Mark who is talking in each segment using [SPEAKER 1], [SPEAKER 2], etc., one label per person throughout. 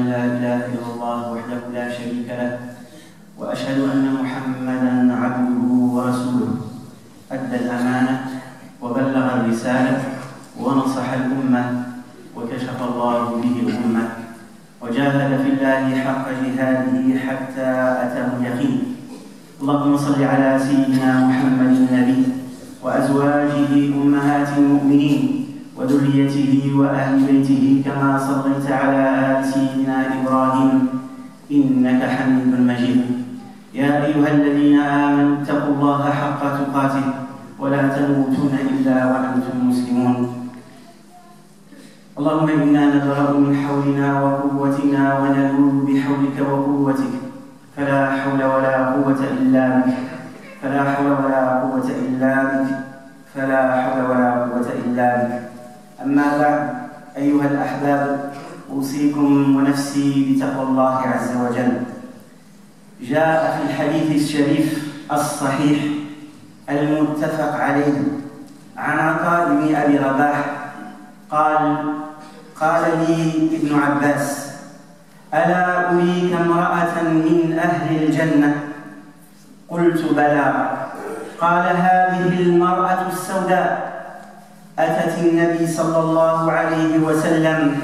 [SPEAKER 1] لا إله إلا الله وحده لا شريك له وأشهد أن محمدًا عبده ورسوله أدى الأمانة وبلغ الرسالة ونصح الأمة وكشف الله به الأمة وجاهد في الله حق جهاده حتى أتاه اليقين. اللهم صل على سيدنا محمد النبي وأزواجه أمهات المؤمنين وذريته وأهل بيته كما صليت على آل سيدنا إبراهيم إنك حميد مجيد. يا أيها الذين آمنوا اتقوا الله حق تقاته ولا تموتن إلا وأنتم مسلمون. اللهم إنا نبرأ من حولنا وقوتنا ونلوذ بحولك وقوتك فلا حول ولا قوة إلا بك فلا حول ولا قوة إلا بك فلا حول ولا قوة إلا بك. أما بعد أيها الأحباب، أوصيكم ونفسي بتقوى الله عز وجل. جاء في الحديث الشريف الصحيح المتفق عليه عن عطاء بن أبي رباح قال لي ابن عباس: ألا أريك امرأة من أهل الجنة؟ قلت: بلى. قال: هذه المرأة السوداء أتت النبي صلى الله عليه وسلم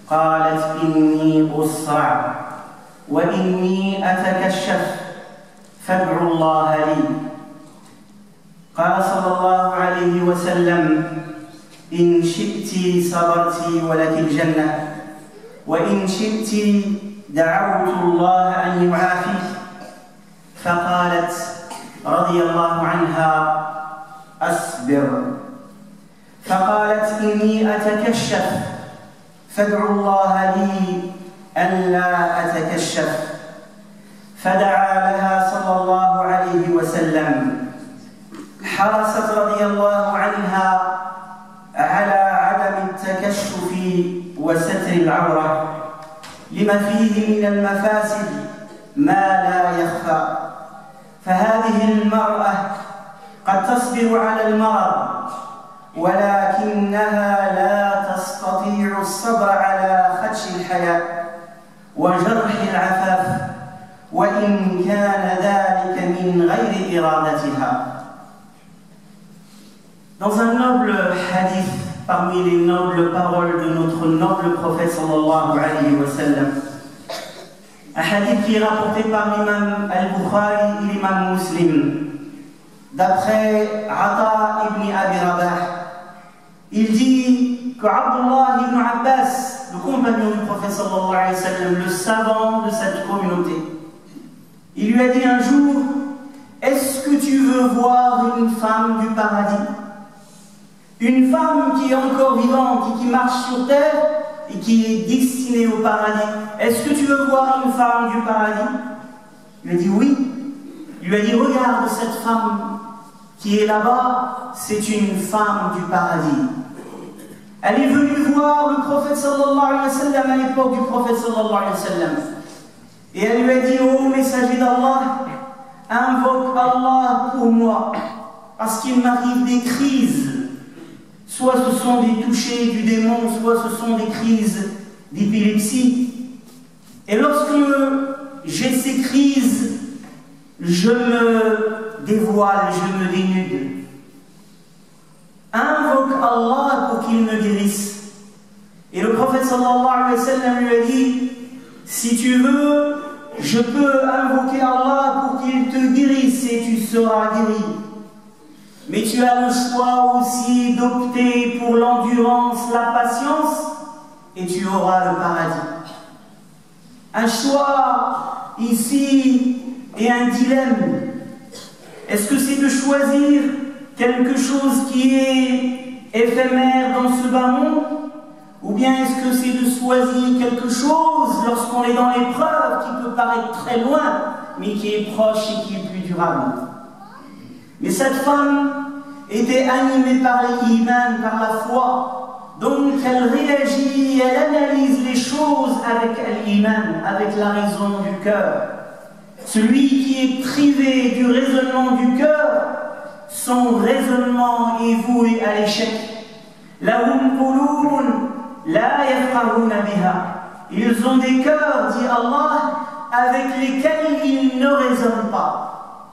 [SPEAKER 1] قالت: إني أصرع وإني أتكشف فادعوا الله لي. قال صلى الله عليه وسلم: إن شئت صبرت ولك الجنة وإن شئت دعوت الله أن يعافيك. فقالت رضي الله عنها: أصبر. فقالت: إني أتكشف فادعوا الله لي ألا أتكشف. فدعا لها صلى الله عليه وسلم. حرصت رضي الله عنها على عدم التكشف وستر العورة لما فيه من المفاسد ما لا يخفى. فهذه المرأة قد تصبر على المرض ولكنها لا تستطيع الصبر على خدش الحياة وجرح العفاف وإن كان ذلك من غير إرادتها. Dans un noble hadith parmi les nobles paroles de notre noble prophète sallallahu alayhi wa sallam, un hadith qui est rapporté par l'imam al-Bukhari et l'imam Muslim, d'après Ata ibn Abi Rabah, il dit que Abdullah ibn Abbas, le compagnon du prophète sallallahu alayhi wa sallam, le savant de cette communauté, il lui a dit un jour: est-ce que tu veux voir une femme du paradis? Une femme qui est encore vivante et qui marche sur terre et qui est destinée au paradis. Est-ce que tu veux voir une femme du paradis? Il lui a dit oui. Il lui a dit: regarde cette femme qui est là-bas, c'est une femme du paradis. Elle est venue voir le prophète sallallahu alayhi wa sallam à l'époque du prophète sallallahu alayhi wa sallam. Et elle lui a dit: ô messager d'Allah, invoque Allah pour moi, parce qu'il m'arrive des crises. Soit ce sont des touchés du démon, soit ce sont des crises d'épilepsie. Et lorsque j'ai ces crises, je me dévoile, je me dénude. Invoque Allah pour qu'il me guérisse. Et le prophète sallallahu alayhi wa sallam lui a dit: si tu veux, je peux invoquer Allah pour qu'il te guérisse et tu seras guéri. Mais tu as le choix aussi d'opter pour l'endurance, la patience, et tu auras le paradis. Un choix ici et un dilemme. Est-ce que c'est de choisir quelque chose qui est éphémère dans ce bas monde, ou bien est-ce que c'est de choisir quelque chose lorsqu'on est dans l'épreuve qui peut paraître très loin, mais qui est proche et qui est plus durable? Mais cette femme était animée par l'iman, par la foi. Donc elle réagit, elle analyse les choses avec l'iman, avec la raison du cœur. Celui qui est privé du raisonnement du cœur, son raisonnement est voué à l'échec. Lahum qulubun la yafqahuna biha. Ils ont des cœurs, dit Allah, avec lesquels ils ne raisonnent pas.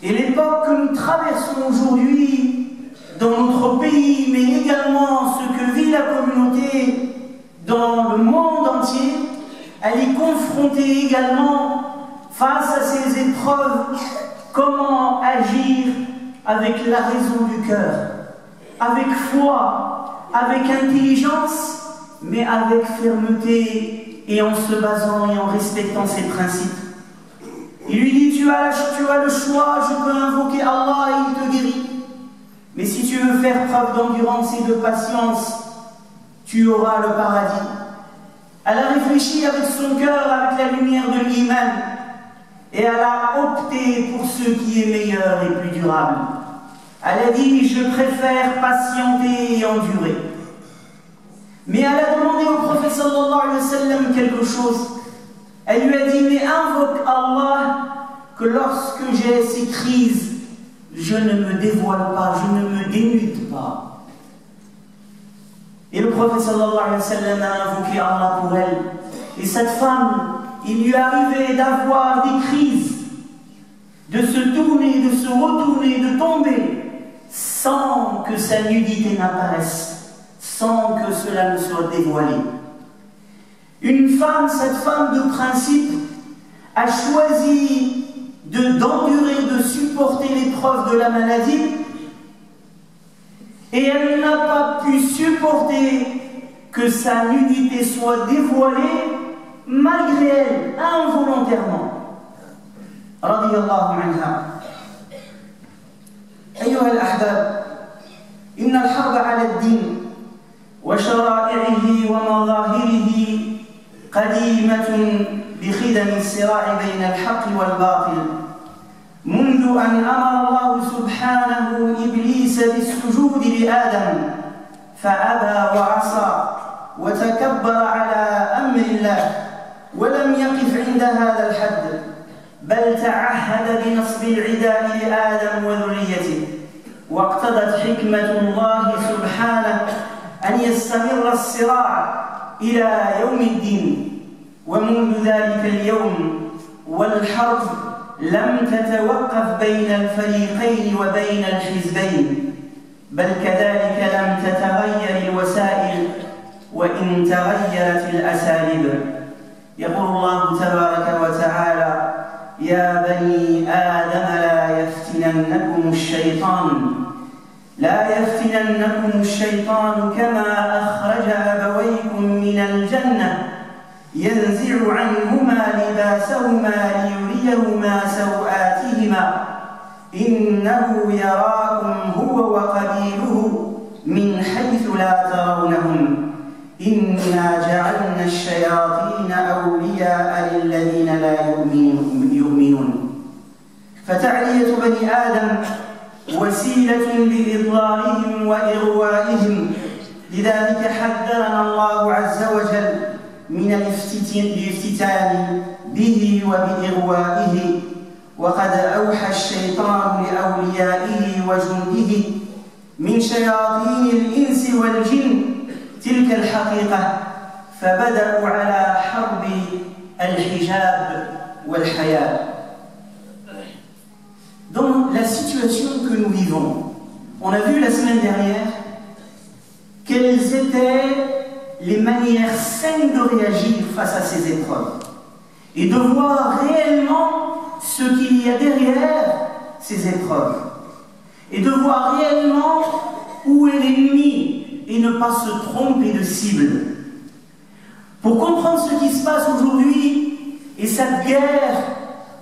[SPEAKER 1] Et l'époque que nous traversons aujourd'hui dans notre pays, mais également ce que vit la communauté dans le monde entier, elle est confrontée également face à ces épreuves. Comment agir avec la raison du cœur, avec foi, avec intelligence, mais avec fermeté et en se basant et en respectant ses principes. Il lui dit, tu as le choix, je peux invoquer Allah et il te guérit. Mais si tu veux faire preuve d'endurance et de patience, tu auras le paradis. Elle a réfléchi avec son cœur, avec la lumière de l'iman, et elle a opté pour ce qui est meilleur et plus durable. Elle a dit, je préfère patienter et endurer. Mais elle a demandé au prophète sallallahu alayhi wa sallam quelque chose. Elle lui a dit, mais invoque Allah que lorsque j'ai ces crises, je ne me dévoile pas, je ne me dénude pas. Et le prophète sallallahu alayhi wa sallam a invoqué Allah pour elle. Et cette femme, il lui arrivait d'avoir des crises, de se tourner, de se retourner, de tomber, sans que sa nudité n'apparaisse, sans que cela ne soit dévoilé. Une femme, cette femme de principe, a choisi d'endurer, de supporter l'épreuve de la maladie, et elle n'a pas pu supporter que sa nudité soit dévoilée, malgré elle, involontairement. Radiyallahu anha. أيها الأحباب، إن الحرب على الدين وشرائعه ومظاهره قديمة بخدم الصراع بين الحق والباطل، منذ أن أمر الله سبحانه إبليس بالسجود لآدم فأبى وعصى وتكبر على أمر الله، ولم يقف عند هذا الحد، بل تعهد بنصب العداء لآدم وذريته. واقتضت حكمة الله سبحانه أن يستمر الصراع إلى يوم الدين، ومنذ ذلك اليوم والحرب لم تتوقف بين الفريقين وبين الحزبين، بل كذلك لم تتغير الوسائل وإن تغيرت الأساليب. يقول الله تبارك وتعالى: يا بني آدم لا يفتننكم الشيطان كما أخرج أبويكم من الجنة ينزع عنهما لباسهما ليريهما سوآتهما إنه يراكم هو وقبيله من حيث لا ترونهم إنا جعلنا الشياطين أولياء للذين لا يؤمنون. فتعلية بني آدم وسيلة لإضلالهم وإغوائهم، لذلك حذرنا الله عز وجل من الافتتان به وبإغوائه. وقد أوحى الشيطان لأوليائه وجنده من شياطين الإنس والجن تلك الحقيقة، فبدأوا على حرب الحجاب والحياء. Dans la situation que nous vivons, on a vu la semaine dernière quelles étaient les manières saines de réagir face à ces épreuves et de voir réellement ce qu'il y a derrière ces épreuves et de voir réellement où est l'ennemi et ne pas se tromper de cible. Pour comprendre ce qui se passe aujourd'hui et cette guerre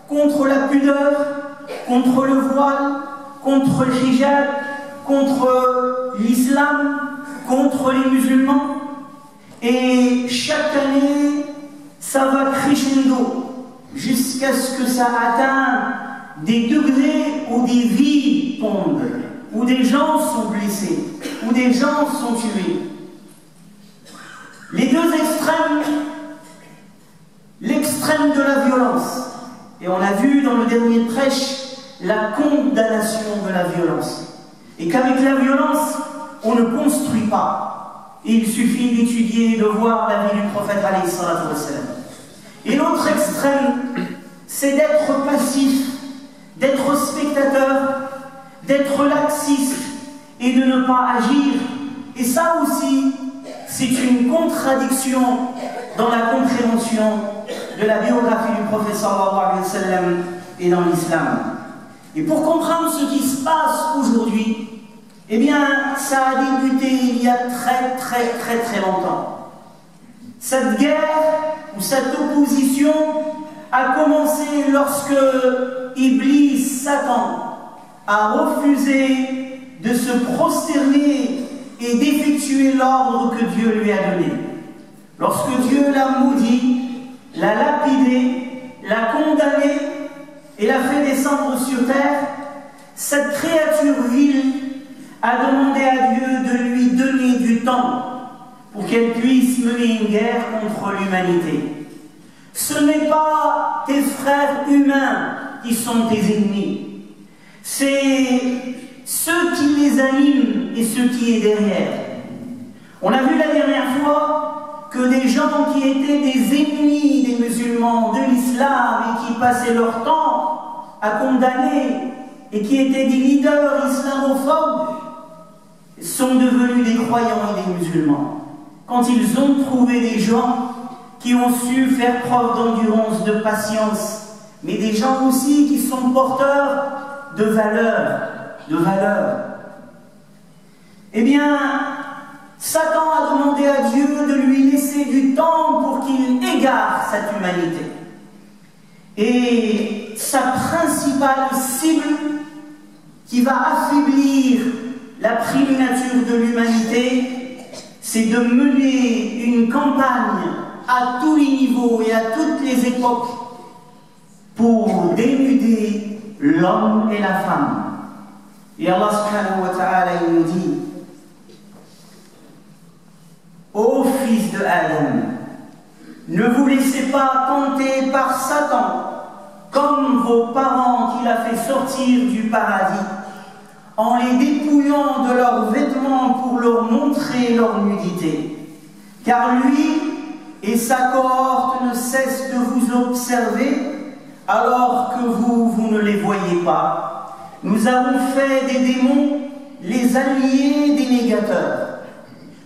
[SPEAKER 1] contre la pudeur, contre le voile, contre le hijab, contre l'islam, contre les musulmans, et chaque année ça va crescendo jusqu'à ce que ça atteigne des degrés où des vies tombent, où des gens sont blessés, où des gens sont tués. Les deux extrêmes, l'extrême de la violence, et on a vu dans le dernier prêche la condamnation de la violence, et qu'avec la violence on ne construit pas, Il suffit d'étudier, de voir la vie du prophète alayhi salatu wassalam. Et l'autre extrême, c'est d'être passif, d'être spectateur, d'être laxiste et de ne pas agir. Et ça aussi, c'est une contradiction dans la compréhension de la biographie du prophète sallallahu alayhi wa sallam et dans l'islam. Et pour comprendre ce qui se passe aujourd'hui, eh bien, ça a débuté il y a très longtemps. Cette guerre ou cette opposition a commencé lorsque Iblis, Satan, a refusé de se prosterner et d'effectuer l'ordre que Dieu lui a donné. Lorsque Dieu l'a maudit, l'a lapidé, l'a condamné et l'a fait descendre sur terre, cette créature vile a demandé à Dieu de lui donner du temps pour qu'elle puisse mener une guerre contre l'humanité. Ce n'est pas tes frères humains qui sont tes ennemis, c'est ceux qui les animent et ceux qui est derrière. On a vu la dernière fois que des gens qui étaient des ennemis des musulmans, de l'islam, et qui passaient leur temps à condamner, et qui étaient des leaders islamophobes, sont devenus des croyants et des musulmans. Quand ils ont trouvé des gens qui ont su faire preuve d'endurance, de patience, mais des gens aussi qui sont porteurs de valeurs, Eh bien, Satan a demandé à Dieu de lui laisser du temps pour qu'il égare cette humanité. Et sa principale cible, qui va affaiblir la prime nature de l'humanité, c'est de mener une campagne à tous les niveaux et à toutes les époques pour dénuder l'homme et la femme. Et Allah subhanahu wa ta'ala il nous dit: ô fils de Adam, ne vous laissez pas tenter par Satan comme vos parents qu'il a fait sortir du paradis en les dépouillant de leurs vêtements pour leur montrer leur nudité. Car lui et sa cohorte ne cessent de vous observer alors que vous ne les voyez pas. Nous avons fait des démons les alliés des négateurs.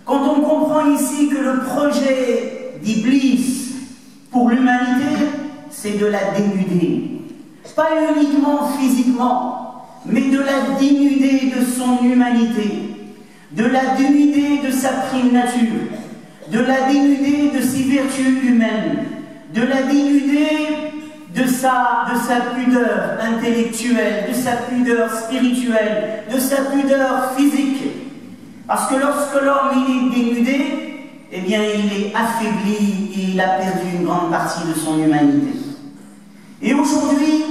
[SPEAKER 1] Quand on comprend ici que le projet d'Iblis pour l'humanité, c'est de la dénuder. Pas uniquement physiquement, mais de la dénuder de son humanité, de la dénuder de sa prime nature, de la dénuder de ses vertus humaines, de la dénuder de sa pudeur intellectuelle, de sa pudeur spirituelle, de sa pudeur physique. Parce que lorsque l'homme est dénudé, eh bien il est affaibli et il a perdu une grande partie de son humanité. Et aujourd'hui,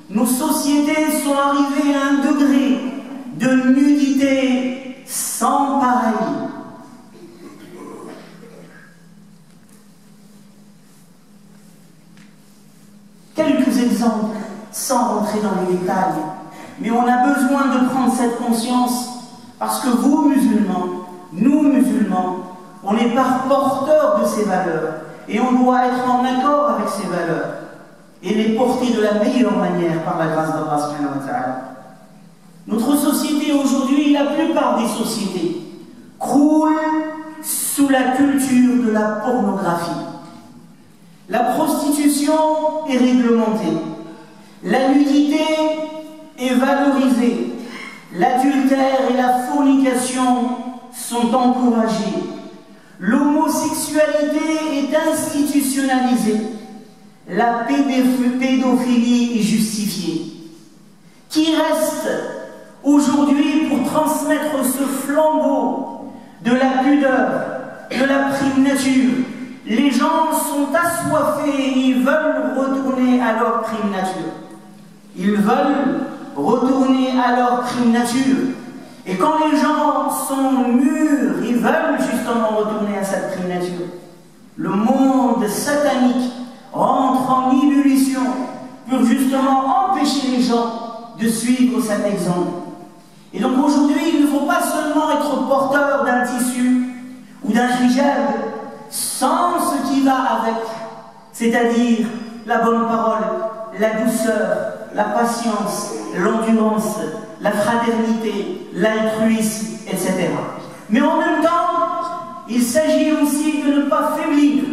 [SPEAKER 1] nos sociétés sont arrivées à un degré de nudité sans pareil. Quelques exemples, sans rentrer dans les détails, mais on a besoin de prendre cette conscience parce que vous, musulmans, nous, musulmans, on est par porteurs de ces valeurs et on doit être en accord avec ces valeurs et les porter de la meilleure manière par la grâce d'Allah subhanahu wa ta'ala. Notre société aujourd'hui, la plupart des sociétés, croulent sous la culture de la pornographie. La prostitution est réglementée, la nudité est valorisée, l'adultère et la fornication sont encouragés, l'homosexualité est institutionnalisée, la pédophilie est justifiée. Qui reste aujourd'hui pour transmettre ce flambeau de la pudeur, de la prime nature? Les gens sont assoiffés et ils veulent retourner à leur prime nature. Ils veulent retourner à leur prime nature. Et quand les gens sont mûrs, ils veulent justement retourner à cette prime nature. Le monde satanique rentre en ébullition pour justement empêcher les gens de suivre cet exemple. Et donc aujourd'hui, il ne faut pas seulement être porteur d'un tissu ou ou d'un hijab sans ce qui va avec, c'est-à-dire la bonne parole, la douceur, la patience, l'endurance, la fraternité, l'altruisme, etc. Mais en même temps, il s'agit aussi de ne pas faiblir,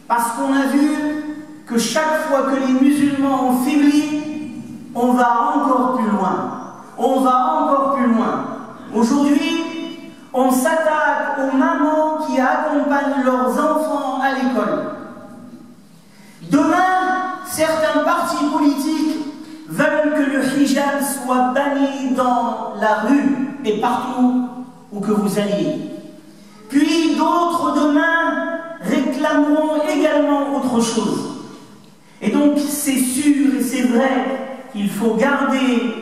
[SPEAKER 1] parce qu'on a vu que chaque fois que les musulmans ont faibli, on va encore plus loin. On va encore plus loin. Aujourd'hui, on s'attaque aux mamans qui accompagnent leurs enfants à l'école. Demain, certains partis politiques veulent que le hijab soit banni dans la rue et partout où que vous alliez. Puis d'autres demain réclameront également autre chose. Et donc c'est sûr et c'est vrai qu'il faut garder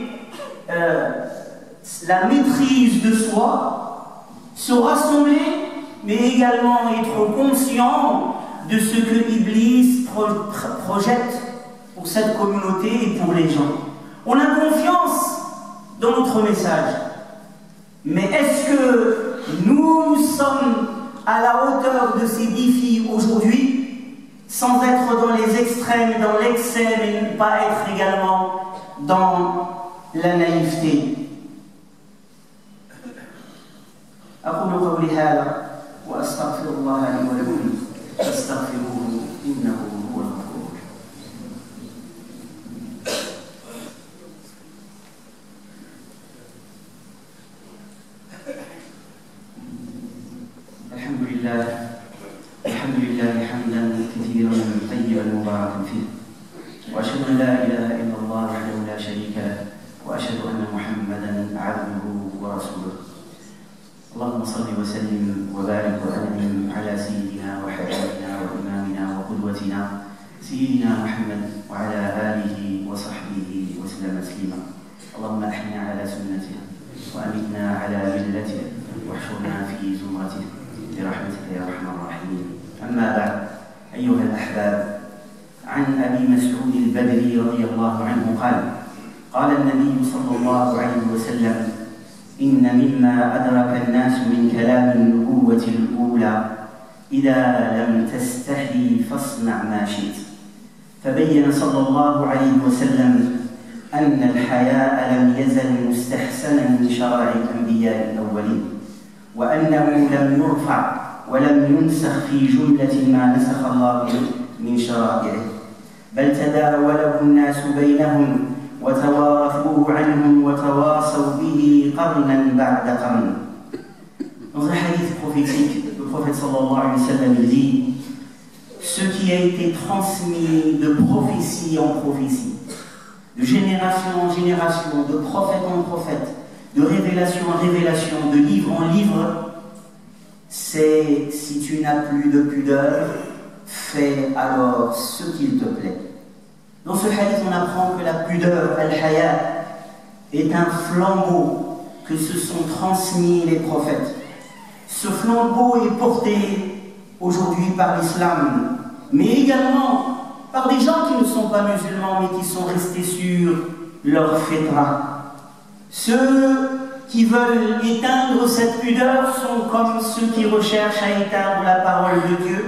[SPEAKER 1] la maîtrise de soi, se rassembler, mais également être conscient de ce que Iblis projette pour cette communauté et pour les gens. On a confiance dans notre message, mais est-ce que nous sommes à la hauteur de ces défis aujourd'hui, sans être dans les extrêmes, dans l'excès, mais ne pas être également dans la naïveté? أقول قولي هذا وأستغفر الله لي ولكم فاستغفروه إنه هو الغفور. الحمد لله حمدا كثيرا طيبا مباركا فيه، وأشهد أن لا إله إلا الله وحده لا شريك له، وأشهد أن محمدا عبده ورسوله. اللهم صل وسلم وبارك وأنعم على سيدنا وحبيبنا وإمامنا وقدوتنا سيدنا محمد وعلى آله وصحبه وسلم تسليما. اللهم أحينا على سنته وأمتنا على ملته واحشرنا في زمرته برحمتك يا أرحم الراحمين. أما بعد، أيها الأحباب، عن أبي مسعود البدري رضي الله عنه قال النبي صلى الله عليه وسلم: إن مما أدرك الناس من كلام النبوة الأولى إذا لم تستحي فاصنع ما شئت. فبين صلى الله عليه وسلم أن الحياء لم يزل مستحسنا من شرائع الأنبياء الأولين، وأنه لم يرفع ولم ينسخ في جملة ما نسخ الله من شرائعه، بل تداوله الناس بينهم وتوارثوه عنهم وتواصوا به قرنا بعد قرن. Dans un hadith prophétique, le prophète sallallahu alayhi wa sallam dit: ce qui a été transmis de prophétie en prophétie, de génération en génération, de prophète en prophète, de révélation en révélation, de livre en livre, c'est: si tu n'as plus de pudeur, fais alors ce qu'il te plaît. Dans ce hadith, on apprend que la pudeur, al-haya, est un flambeau que se sont transmis les prophètes. Ce flambeau est porté aujourd'hui par l'islam, mais également par des gens qui ne sont pas musulmans, mais qui sont restés sur leur fitra. Ceux qui veulent éteindre cette pudeur sont comme ceux qui recherchent à éteindre la parole de Dieu.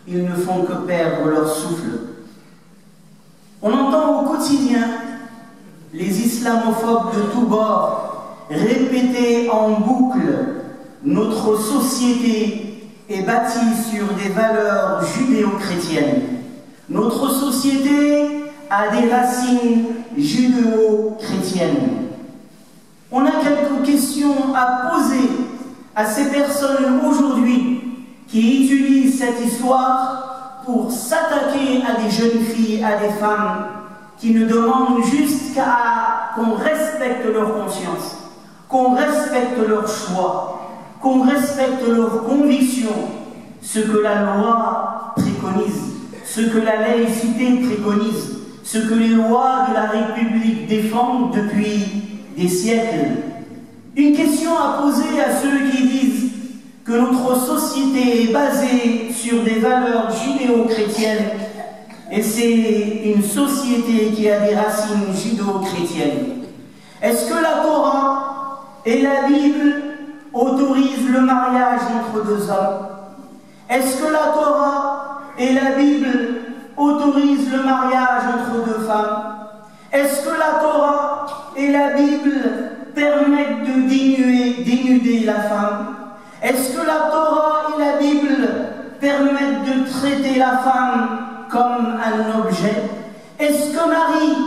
[SPEAKER 1] Ils ne font que perdre leur souffle. On entend au quotidien les islamophobes de tous bords répéter en boucle: notre société est bâtie sur des valeurs judéo-chrétiennes. Notre société a des racines judéo-chrétiennes. On a quelques questions à poser à ces personnes aujourd'hui qui utilisent cette histoire pour s'attaquer à des jeunes filles, à des femmes qui ne demandent juste qu'à qu'on respecte leur conscience, qu'on respecte leur choix, qu'on respecte leurs convictions, ce que la loi préconise, ce que la laïcité préconise, ce que les lois de la République défendent depuis des siècles. Une question à poser à ceux qui disent que notre société est basée sur des valeurs judéo-chrétiennes, et c'est une société qui a des racines judéo-chrétiennes. Est-ce que la Torah et la Bible autorisent le mariage entre deux hommes? Est-ce que la Torah et la Bible autorisent le mariage entre deux femmes? Est-ce que la Torah et la Bible permettent de dénuder la femme? Est-ce que la Torah et la Bible permettent de traiter la femme comme un objet? Est-ce que Marie,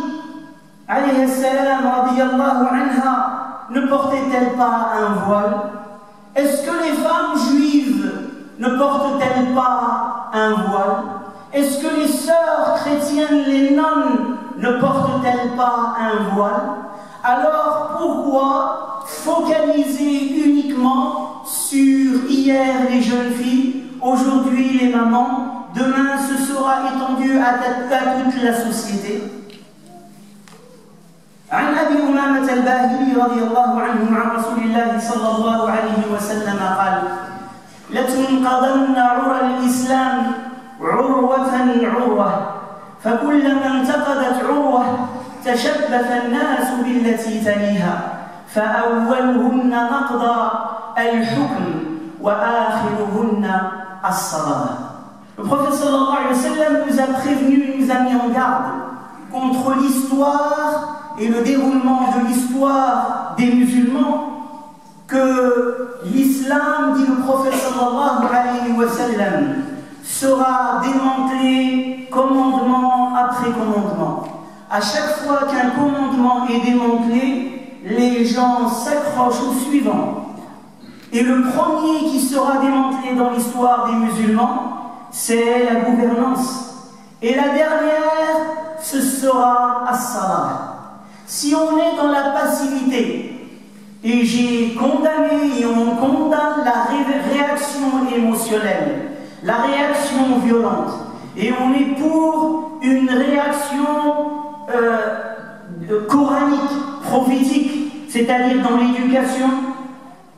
[SPEAKER 1] alayhi salam, radiyallahu anha, ne portait-elle pas un voile? Est-ce que les femmes juives ne portent-elles pas un voile? Est-ce que les sœurs chrétiennes, les nonnes, ne portent-elles pas un voile? Alors pourquoi focaliser uniquement sur hier les jeunes filles, aujourd'hui les mamans, demain ce sera étendu à toute la société? عن أبي أمامة الباهلي رضي الله عنه عن رسول الله صلى الله عليه وسلم قال: لتنقضن عرى الإسلام عروة عروة فكلما انتقضت عروة تشبث الناس بالتي تليها فأولهن نقضى الحكم وآخرهن الصلاة. Le prophète sallallahu alayhi wa sallam nous a prévenus, nous a mis en garde contre l'histoire et le déroulement de l'histoire des musulmans, que l'islam, dit le prophète sallallahu alayhi wa sallam, sera démantelé commandement après commandement. À chaque fois qu'un commandement est démantelé, les gens s'accrochent au suivant. Et le premier qui sera démantelé dans l'histoire des musulmans, c'est la gouvernance. Et la dernière, ce sera as-salat. Si on est dans la passivité, et j'ai condamné et on condamne la réaction émotionnelle, la réaction violente, et on est pour une réaction coranique, prophétique, c'est-à-dire dans l'éducation,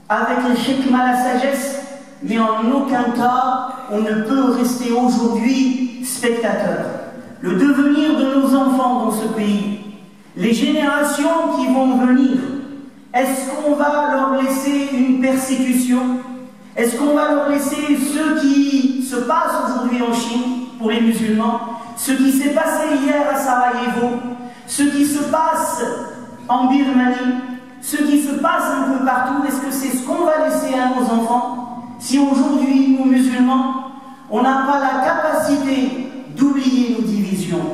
[SPEAKER 1] avec le hikmah, la sagesse, mais en aucun cas on ne peut rester aujourd'hui spectateur. Le devenir de nos enfants dans ce pays, les générations qui vont venir, est-ce qu'on va leur laisser une persécution? Est-ce qu'on va leur laisser ce qui se passe aujourd'hui en Chine pour les musulmans, ce qui s'est passé hier à Sarajevo, ce qui se passe en Birmanie, ce qui se passe un peu partout? Est-ce que c'est ce qu'on va laisser à nos enfants si aujourd'hui, nous musulmans, on n'a pas la capacité d'oublier nos divisions,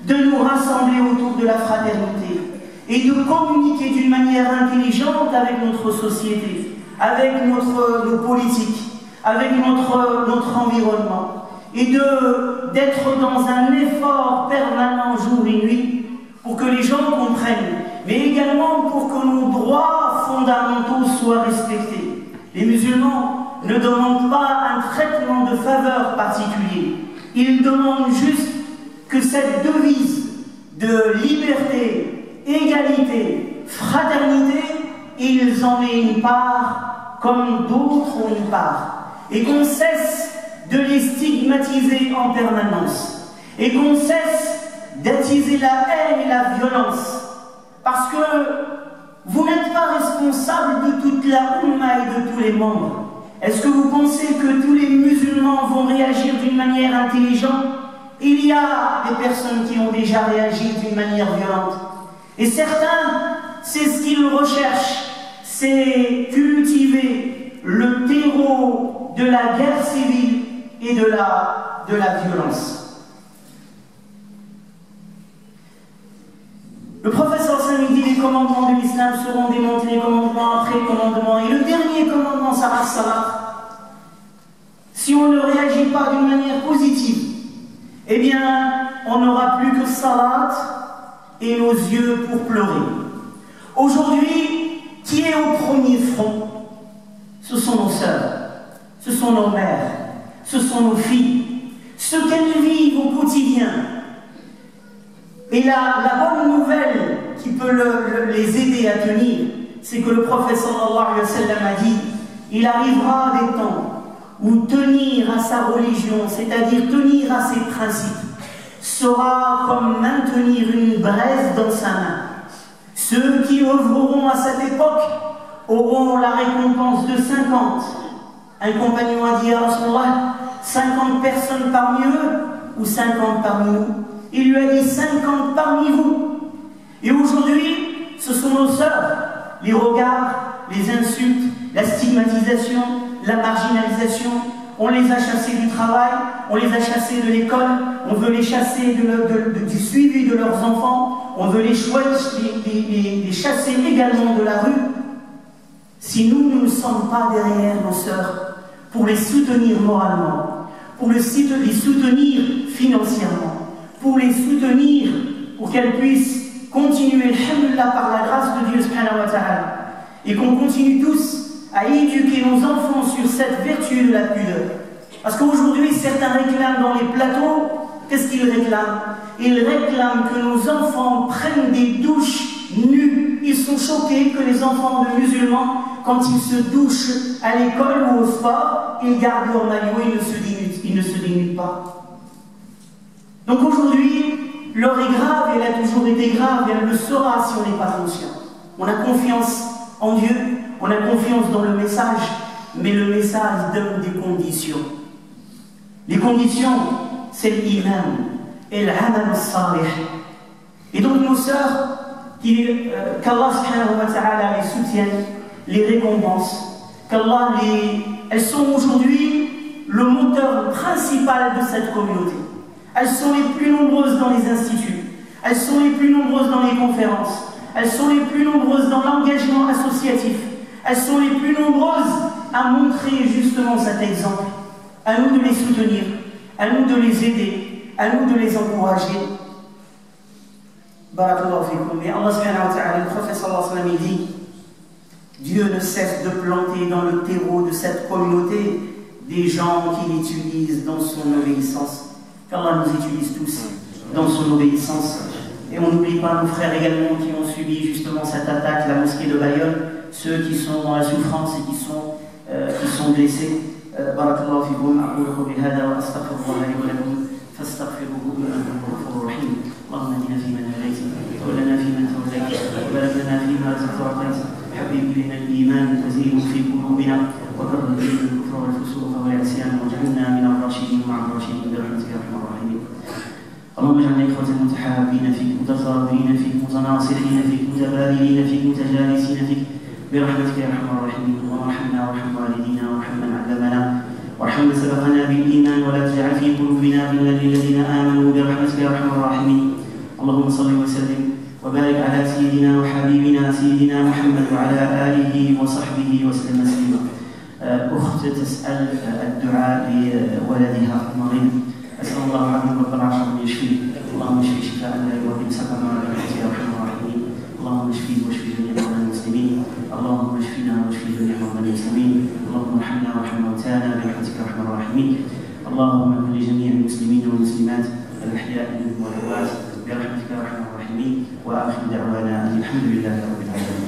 [SPEAKER 1] de nous rassembler autour de la fraternité et de communiquer d'une manière intelligente avec notre société, avec nos politiques, avec notre environnement, et d'être dans un effort permanent jour et nuit pour que les gens comprennent, mais également pour que nos droits fondamentaux soient respectés. Les musulmans ne demandent pas un traitement de faveur particulier, ils demandent juste que cette devise de liberté, égalité, fraternité, ils en aient une part comme d'autres ont une part, et qu'on cesse de les stigmatiser en permanence, et qu'on cesse d'attiser la haine et la violence, parce que vous n'êtes pas responsable de toute la Ummah et de tous les membres. Est-ce que vous pensez que tous les musulmans vont réagir d'une manière intelligente? Il y a des personnes qui ont déjà réagi d'une manière violente. Et certains, c'est ce qu'ils recherchent, c'est cultiver le terreau de la guerre civile et de la violence. Le prophète sallallahu dit: les commandements de l'islam seront démantelés commandement après commandement, et le dernier commandement sera salat. Si on ne réagit pas d'une manière positive, eh bien, on n'aura plus que salat et nos yeux pour pleurer. Aujourd'hui, qui est au premier front? Ce sont nos sœurs, ce sont nos mères, ce sont nos filles, ce qu'elles vivent au quotidien. Et la bonne nouvelle qui peut les aider à tenir, c'est que le prophète sallallahu alayhi wa sallam a dit: il arrivera des temps où tenir à sa religion, c'est-à-dire tenir à ses principes, sera comme maintenir une braise dans sa main. Ceux qui œuvreront à cette époque auront la récompense de 50. Un compagnon a dit à Rasulullah: 50 personnes parmi eux ou 50 parmi nous? Il lui a dit 50 parmi vous. Et aujourd'hui, ce sont nos sœurs. Les regards, les insultes, la stigmatisation, la marginalisation. On les a chassés du travail, on les a chassés de l'école, on veut les chasser du suivi de leurs enfants, on veut les chasser également de la rue. Si nous ne sommes pas derrière nos sœurs pour les soutenir moralement, pour les soutenir financièrement, pour les soutenir pour qu'elles puissent continuer, alhamdoulilah, par la grâce de Dieu subhanahu wa ta'ala, et qu'on continue tous à éduquer nos enfants sur cette vertu de la pudeur. Parce qu'aujourd'hui, certains réclament dans les plateaux, qu'est-ce qu'ils réclament? Ils réclament que nos enfants prennent des douches nues. Ils sont choqués que les enfants de musulmans, quand ils se douchent à l'école ou au sport, ils gardent leur maillot, ils ne se dénudent pas. Donc aujourd'hui, l'heure est grave, elle a toujours été grave, et elle le sera si on n'est pas conscient. On a confiance en Dieu, on a confiance dans le message, mais le message donne des conditions. Les conditions, c'est l'iman et l'amal salih. Et donc nos sœurs, qu'Allah subhanahu wa ta'ala les soutienne, les récompense, elles sont aujourd'hui le moteur principal de cette communauté. Elles sont les plus nombreuses dans les instituts, elles sont les plus nombreuses dans les conférences, elles sont les plus nombreuses dans l'engagement associatif. Elles sont les plus nombreuses à montrer justement cet exemple. À nous de les soutenir, à nous de les aider, à nous de les encourager. Barakallahu fikum. Et Allah subhanahu wa ta'ala, le prophète sallallahu alayhi wa sallam, il dit, Dieu ne cesse de planter dans le terreau de cette communauté des gens qui l'utilisent dans son obéissance. Qu'Allah nous utilise tous dans son obéissance. Et on n'oublie pas nos frères également qui ont subi justement cette attaque, la mosquée de Bayonne, ceux qui sont dans la souffrance et qui sont blessés. Barakallahu fikum, aqulu qawli hadha wa astaghfirullah li wa lakum fastaghfiruhu innahu ghafurur rahim. Allahumma ihdina fi man hadayt wa tawallana fi man tawallayt wa barik lana fi ma razaqtana. حبب إلينا الإيمان وزينه في قلوبنا وكره إلينا الكفر والفسوق والعصيان واجعلنا من الراشدين مع الراشدين برحمتك يا أرحم الراحمين. اللهم اجعلنا إخوة متحابين فيك متضاربين فيك متناصرين فيك متبادلين فيك متجالسين فيك برحمتك يا أرحم الراحمين. اللهم ارحمنا وارحم والدينا وارحم من علمنا وارحم من سبقنا بالإيمان ولا تجعل في قلوبنا غلا للذين آمنوا برحمتك يا أرحم الراحمين. اللهم صل وسلم وبارك على سيدنا وحبيبنا سيدنا محمد وعلى آله وصحبه وسلم تسليما. أخت تسأل الدعاء لولدها المريض. أسأل الله عنه رب العرش أن يشفيه. اللهم اشفي شفاء لا يغادر سقما برحمتك يا أرحم الراحمين. اللهم اشفيه واشفي جميع موتى المسلمين. اللهم اشفنا واشفي جميع موتى المسلمين. اللهم ارحمنا وارحم موتانا برحمتك يا أرحم الراحمين. اللهم كن لجميع المسلمين والمسلمات الأحياء منهم والأموات برحمتك يا أرحم الراحمين. وآخر دعوانا أن الحمد لله رب العالمين.